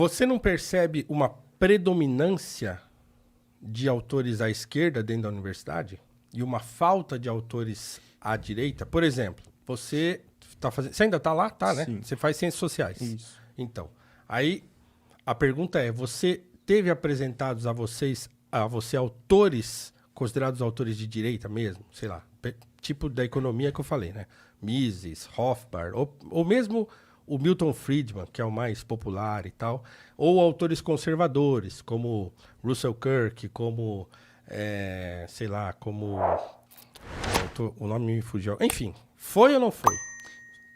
Você não percebe uma predominância de autores à esquerda dentro da universidade e uma falta de autores à direita? Por exemplo, você tá fazendo... Você ainda está lá? Tá, né? Sim. Você faz ciências sociais. Isso. Então, aí a pergunta é, você teve apresentados a você autores considerados autores de direita mesmo? Sei lá, tipo da economia que eu falei, né? Mises, Rothbard, ou mesmo o Milton Friedman, que é o mais popular e tal, ou autores conservadores, como Russell Kirk, como, sei lá, como... o nome me fugiu. Enfim, foi ou não foi?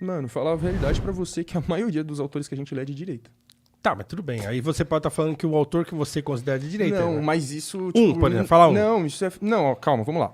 Mano, falar a verdade pra você que a maioria dos autores que a gente lê é de direita. Tá, mas tudo bem. Aí você pode estar falando que o autor que você considera de direita... Não, né? mas isso... Por exemplo, fala um. Não, isso é... Não, ó, calma, vamos lá.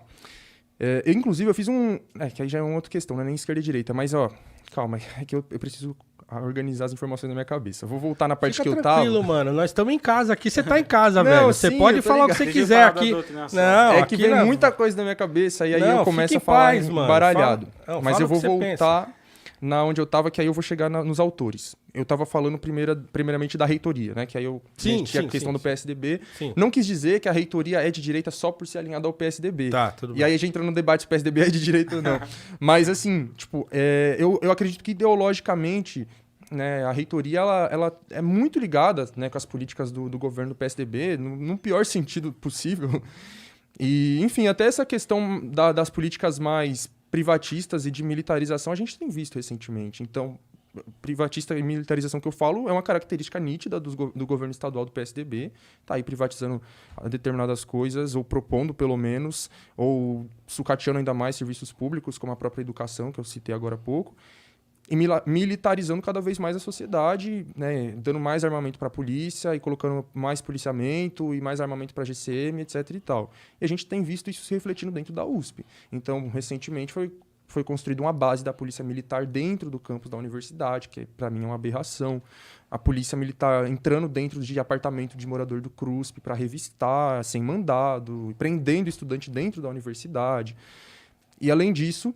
Inclusive, eu fiz um... que aí já é uma outra questão, não é nem esquerda e direita. Mas, ó, calma, é que eu preciso organizar as informações na minha cabeça. Eu vou voltar na parte que eu tava... tranquilo, mano. Nós estamos em casa aqui. Você tá em casa, Não, velho. Você sim, pode eu tô falar o que ligado. você quiser aqui. Não, É que aqui vem não. muita coisa na minha cabeça e aí Não, eu começo fique a falar em paz, mano. baralhado. Não, mas fala eu vou o que você voltar na onde eu tava, que aí eu vou chegar nos autores. Eu tava falando primeiramente da reitoria, né? Que aí eu tinha a questão do PSDB. Sim. Não quis dizer que a reitoria é de direita só por ser alinhada ao PSDB. Tá, tudo bem. E aí a gente entra no debate se o PSDB é de direita ou não. Mas assim, tipo, eu acredito que ideologicamente... né, a reitoria ela é muito ligada, né, com as políticas do governo do PSDB, no pior sentido possível. E, enfim, até essa questão das políticas mais privatistas e de militarização a gente tem visto recentemente. Então, privatista e militarização que eu falo é uma característica nítida do governo estadual do PSDB. Tá aí privatizando determinadas coisas, ou propondo pelo menos, ou sucateando ainda mais serviços públicos, como a própria educação, que eu citei agora há pouco. E militarizando cada vez mais a sociedade, né, dando mais armamento para a polícia e colocando mais policiamento e mais armamento para a GCM, etc. e tal. E a gente tem visto isso se refletindo dentro da USP. Então, recentemente foi construída uma base da polícia militar dentro do campus da universidade, que para mim é uma aberração. A polícia militar entrando dentro de apartamento de morador do CRUSP para revistar, sem mandado, prendendo estudante dentro da universidade. E, além disso,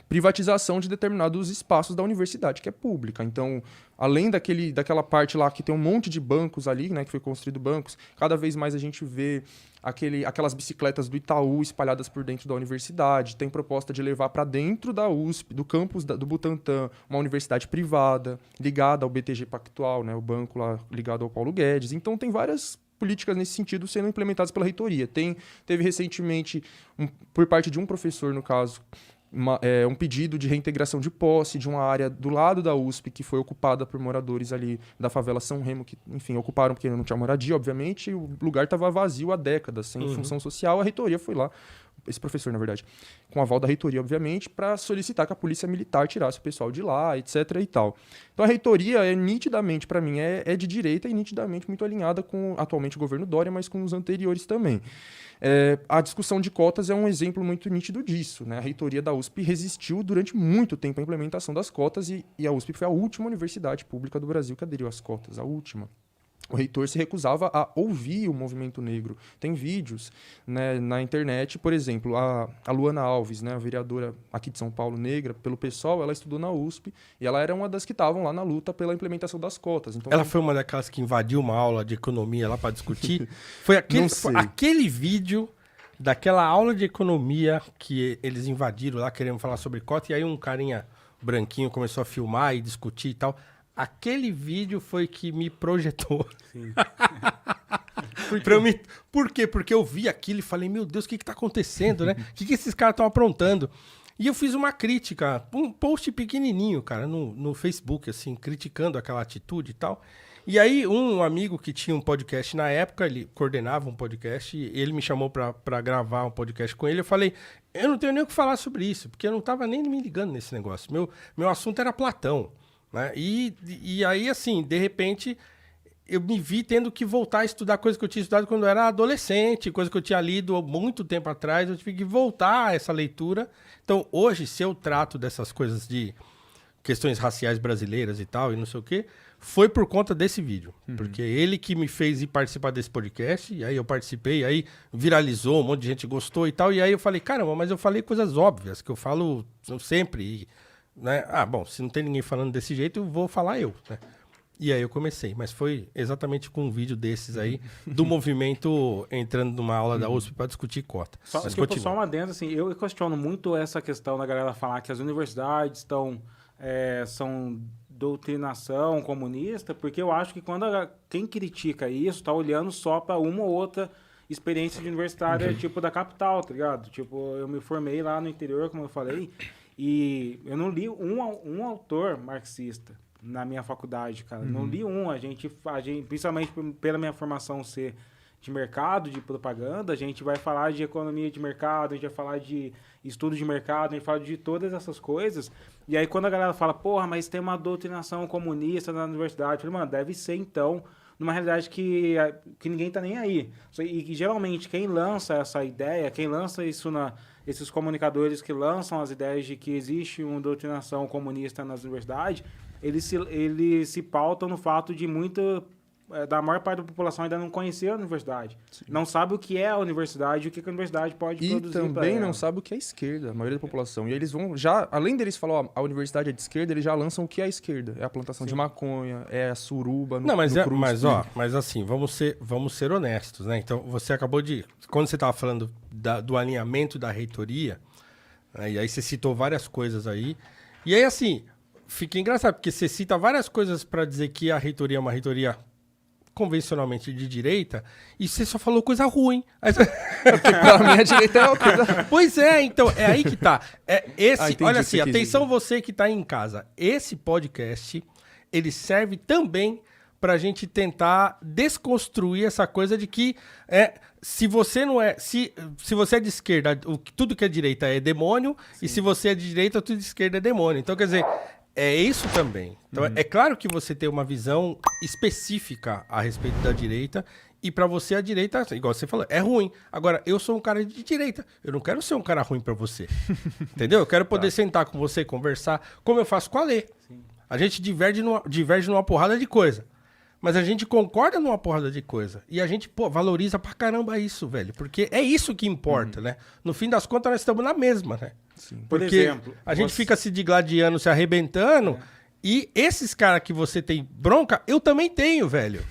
privatização de determinados espaços da universidade, que é pública. Então, além daquela parte lá que tem um monte de bancos ali, né, que foi construído bancos, cada vez mais a gente vê aquelas bicicletas do Itaú espalhadas por dentro da universidade. Tem proposta de levar para dentro da USP, do campus do Butantã, uma universidade privada, ligada ao BTG Pactual, né, o banco lá ligado ao Paulo Guedes. Então, tem várias políticas nesse sentido sendo implementadas pela reitoria. Teve recentemente, por parte de um professor, no caso, um pedido de reintegração de posse de uma área do lado da USP que foi ocupada por moradores ali da favela São Remo, que, enfim, ocuparam porque não tinha moradia, obviamente, e o lugar estava vazio há décadas, sem função social. A reitoria foi lá, esse professor, na verdade, com aval da reitoria, obviamente, para solicitar que a polícia militar tirasse o pessoal de lá, etc. e tal. Então a reitoria nitidamente, para mim, é de direita e nitidamente muito alinhada com, atualmente, o governo Dória, mas com os anteriores também. A discussão de cotas é um exemplo muito nítido disso, né? A reitoria da USP resistiu durante muito tempo à implementação das cotas e a USP foi a última universidade pública do Brasil que aderiu às cotas, a última. O reitor se recusava a ouvir o movimento negro. Tem vídeos, né, na internet, por exemplo, a Luana Alves, né, a vereadora aqui de São Paulo, negra, pelo PSOL, ela estudou na USP e ela era uma das que estavam lá na luta pela implementação das cotas. Então, ela foi uma daquelas que invadiu uma aula de economia lá para discutir? Foi aquele vídeo daquela aula de economia que eles invadiram lá, querendo falar sobre cota, e aí um carinha branquinho começou a filmar e discutir e tal. Aquele vídeo foi que me projetou. Sim. Por quê? Porque eu vi aquilo e falei, meu Deus, o que tá acontecendo, né? O que esses caras estão aprontando? E eu fiz uma crítica, um post pequenininho, cara, no Facebook, assim, criticando aquela atitude e tal. E aí, um amigo que tinha um podcast na época, ele coordenava um podcast, e ele me chamou pra gravar um podcast com ele. Eu falei, eu não tenho nem o que falar sobre isso, porque eu não tava nem me ligando nesse negócio. Meu assunto era Platão. Né? E aí, assim, de repente, eu me vi tendo que voltar a estudar coisas que eu tinha estudado quando eu era adolescente, coisas que eu tinha lido há muito tempo atrás, eu tive que voltar a essa leitura. Então, hoje, se eu trato dessas coisas de questões raciais brasileiras e tal, e não sei o quê, foi por conta desse vídeo. Porque ele que me fez ir participar desse podcast, e aí eu participei, aí viralizou, um monte de gente gostou e tal, e aí eu falei, caramba, mas eu falei coisas óbvias, que eu falo sempre, né? Bom, se não tem ninguém falando desse jeito, eu vou falar eu, né? E aí eu comecei, mas foi exatamente com um vídeo desses aí, do movimento entrando numa aula da USP para discutir cota. Só um adendo, assim, eu questiono muito essa questão da galera falar que as universidades são doutrinação comunista, porque eu acho que quem critica isso está olhando só para uma ou outra experiência de universitária, tipo, da capital, tá ligado? Tipo, eu me formei lá no interior, como eu falei, e eu não li um autor marxista na minha faculdade, cara. Não li um. A gente, principalmente pela minha formação ser de mercado, de propaganda, a gente vai falar de economia de mercado, a gente vai falar de estudo de mercado, a gente fala de todas essas coisas. E aí quando a galera fala, porra, mas tem uma doutrinação comunista na universidade, eu falei, mano, deve ser então numa realidade que ninguém tá nem aí. E que geralmente quem lança essa ideia, quem lança isso esses comunicadores que lançam as ideias de que existe uma doutrinação comunista nas universidades, eles se pautam no fato de da maior parte da população ainda não conhecer a universidade. Sim. Não sabe o que é a universidade e o que a universidade pode produzir. E também não sabe o que é a esquerda, a maioria da população. E eles vão já, além deles falar, ó, a universidade é de esquerda, eles já lançam o que é a esquerda. É a plantação de maconha, é a suruba no, não, mas no mas assim, vamos ser honestos, né? Então, você acabou de... Quando você estava falando do alinhamento da reitoria, né, e aí você citou várias coisas aí, e aí, assim, fica engraçado, porque você cita várias coisas para dizer que a reitoria é uma reitoria convencionalmente de direita, e você só falou coisa ruim. Pra mim, a direita é outra. Pois é, então, é aí que tá. Olha assim, atenção dizer. você que tá aí em casa. Esse podcast, ele serve também pra gente tentar desconstruir essa coisa de que se você não é... Se você é de esquerda, tudo que é direita é demônio, sim, e se você é de direita, tudo de esquerda é demônio. Então, quer dizer... É isso também. Então, é claro que você tem uma visão específica a respeito da direita, e pra você a direita, igual você falou, é ruim. Agora, eu sou um cara de direita. Eu não quero ser um cara ruim pra você. Entendeu? Eu quero poder sentar com você, conversar, como eu faço com a Lê. Sim. A gente diverge numa porrada de coisa. Mas a gente concorda numa porrada de coisa. E a gente, valoriza pra caramba isso, velho. Porque é isso que importa, né? No fim das contas, nós estamos na mesma, né? Sim. Por exemplo, a gente fica se digladiando, se arrebentando, e esses caras que você tem bronca, eu também tenho, velho.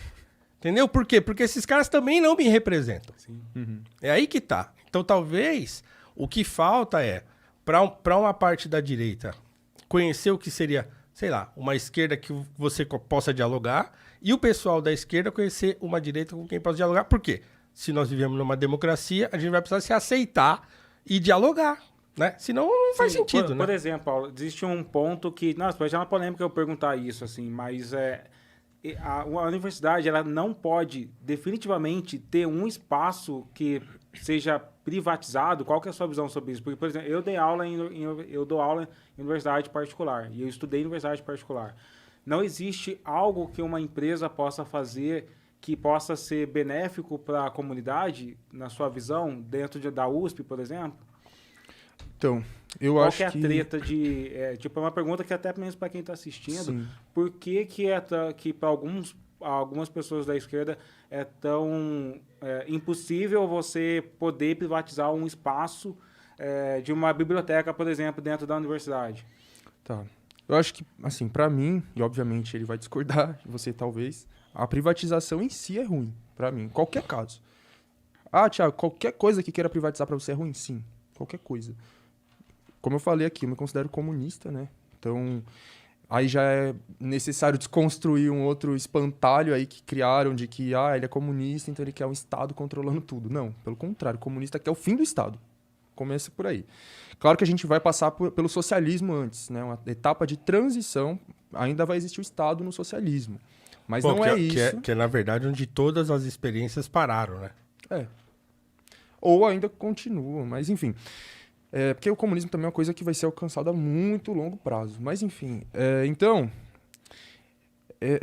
Entendeu? Por quê? Porque esses caras também não me representam. Sim. É aí que tá. Então, talvez, o que falta é, pra uma parte da direita, conhecer o que seria, sei lá, uma esquerda que você possa dialogar, e o pessoal da esquerda conhecer uma direita com quem possa dialogar. Por quê? Se nós vivemos numa democracia, a gente vai precisar se aceitar e dialogar. Né? Senão não faz sentido, né? Por exemplo, Paulo, existe um ponto que... Nossa, pode ser uma polêmica eu perguntar isso, assim, mas a universidade ela não pode definitivamente ter um espaço que seja privatizado. Qual que é a sua visão sobre isso? Porque, por exemplo, eu dou aula em universidade particular e eu estudei em universidade particular. Não existe algo que uma empresa possa fazer que possa ser benéfico para a comunidade, na sua visão, dentro da USP, por exemplo? Então, eu acho que... Qual que é a treta de... é uma pergunta que até mesmo para quem está assistindo. Sim. Por que para algumas pessoas da esquerda é tão impossível você poder privatizar um espaço de uma biblioteca, por exemplo, dentro da universidade? Tá. Eu acho que, assim, para mim, e obviamente ele vai discordar, você talvez, a privatização em si é ruim, para mim, em qualquer caso. Ah, Thiago, qualquer coisa que queira privatizar para você é ruim? Sim, qualquer coisa. Como eu falei aqui, eu me considero comunista, né? Então, aí já é necessário desconstruir um outro espantalho aí que criaram de que, ele é comunista, então ele quer um Estado controlando tudo. Não, pelo contrário, o comunista quer o fim do Estado. Começa por aí. Claro que a gente vai passar pelo socialismo antes, né? Uma etapa de transição, ainda vai existir o Estado no socialismo. Mas não é isso. Que é, na verdade, onde todas as experiências pararam, né? Ou ainda continuam, mas enfim... porque o comunismo também é uma coisa que vai ser alcançada a muito longo prazo. Mas, enfim. Então,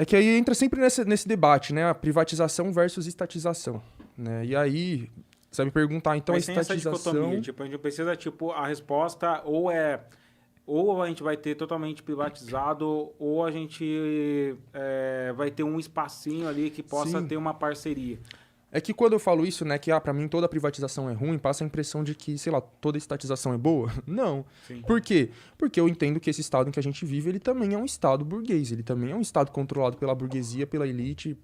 que aí entra sempre nesse debate, né? A privatização versus estatização. Né? E aí, você vai me perguntar, então, mas a estatização... Essa dicotomia, a gente precisa, a resposta ou a gente vai ter totalmente privatizado, ou a gente vai ter um espacinho ali que possa ter uma parceria. É que quando eu falo isso, né, que pra mim toda privatização é ruim, passa a impressão de que, sei lá, toda estatização é boa. Não. Sim. Por quê? Porque eu entendo que esse estado em que a gente vive, ele também é um estado burguês, ele também é um estado controlado pela burguesia, pela elite,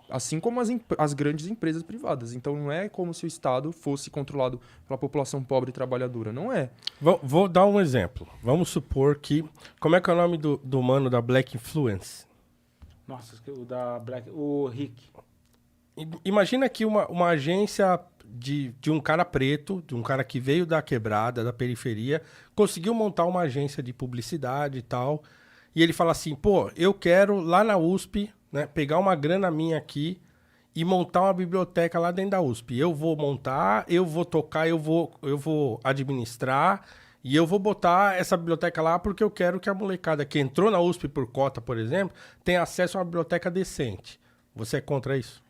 assim como as grandes empresas privadas. Então não é como se o estado fosse controlado pela população pobre e trabalhadora, não é. Vou dar um exemplo. Vamos supor que... Como é que é o nome do mano da Black Influence? Nossa, o Rick. Imagina que uma agência de um cara preto, de um cara que veio da quebrada, da periferia, conseguiu montar uma agência de publicidade e tal, e ele fala assim, pô, eu quero lá na USP, né, pegar uma grana minha aqui e montar uma biblioteca lá dentro da USP. Eu vou montar, eu vou tocar, eu vou administrar, e eu vou botar essa biblioteca lá porque eu quero que a molecada que entrou na USP por cota, por exemplo, tenha acesso a uma biblioteca decente. Você é contra isso?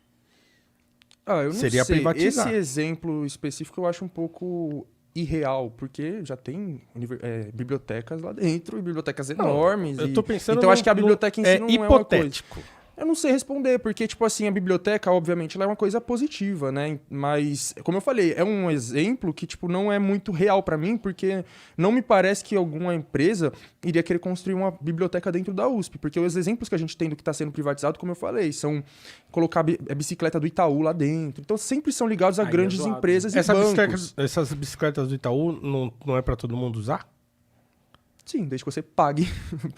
Ah, eu não Seria sei. privatizar. Esse exemplo específico eu acho um pouco irreal, porque já tem bibliotecas lá dentro, e bibliotecas enormes. Eu tô pensando então, acho que a biblioteca em si não é uma coisa. hipotético. Eu não sei responder, porque, tipo assim, a biblioteca, obviamente, ela é uma coisa positiva, né? Mas, como eu falei, é um exemplo que, tipo, não é muito real pra mim, porque não me parece que alguma empresa iria querer construir uma biblioteca dentro da USP, porque os exemplos que a gente tem do que está sendo privatizado, como eu falei, são colocar a bicicleta do Itaú lá dentro. Então, sempre são ligados a grandes empresas e bancos. Essas bicicletas do Itaú não é pra todo mundo usar? Sim, desde que você pague.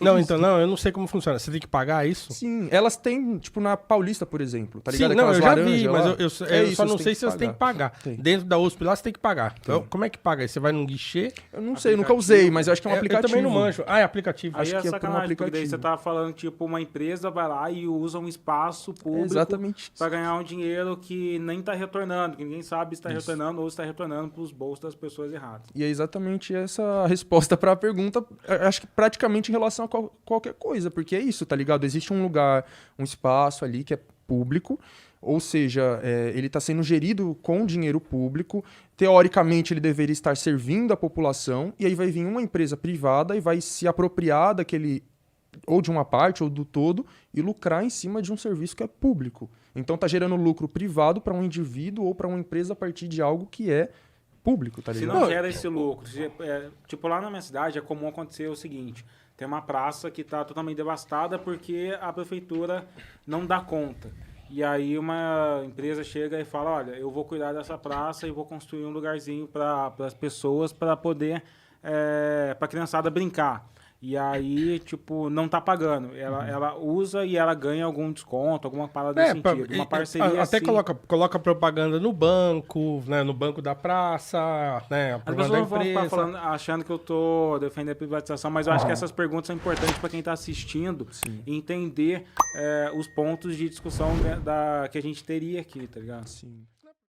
Não, então, eu não sei como funciona. Você tem que pagar isso? Sim, elas têm, tipo, na Paulista, por exemplo, tá ligado? Sim, não, eu Aquelas já vi, laranja mas lá. eu só não sei se você tem que pagar. Tem. Dentro da USP lá você tem que pagar. Então, como é que paga? Aí você vai num guichê? Eu não sei, eu nunca usei, mas eu acho que é um Eu aplicativo. também não manjo. Ah, é aplicativo. Aí Acho é que é por um sacanagem, porque daí aplicativo. você tá falando, tipo, uma empresa vai lá e usa um espaço público Exatamente. para ganhar um dinheiro que nem tá retornando, que ninguém sabe se está retornando ou se está retornando para os bolsos das pessoas erradas. E é exatamente essa a resposta para a pergunta, acho que praticamente em relação a qualquer coisa, porque é isso, tá ligado? Existe um lugar, um espaço ali que é público, ou seja, ele está sendo gerido com dinheiro público, teoricamente ele deveria estar servindo a população, e aí vai vir uma empresa privada e vai se apropriar daquele, ou de uma parte, ou do todo, e lucrar em cima de um serviço que é público. Então tá gerando lucro privado para um indivíduo ou para uma empresa a partir de algo que é público, tá Se ligado? não gera esse lucro, tipo, lá na minha cidade é comum acontecer o seguinte, tem uma praça que está totalmente devastada porque a prefeitura não dá conta. E aí uma empresa chega e fala, olha, eu vou cuidar dessa praça e vou construir um lugarzinho para as pessoas para poder, para a criançada brincar. E aí, tipo, não tá pagando. Ela usa e ela ganha algum desconto, alguma parada desse sentido. Uma parceria até assim. coloca propaganda no banco, né? No banco da praça, né? A As propaganda pessoas da vão ficar empresa. falando, achando que eu tô defendendo a privatização, mas eu acho que essas perguntas são importantes para quem está assistindo e entender os pontos de discussão que a gente teria aqui, tá ligado? Sim.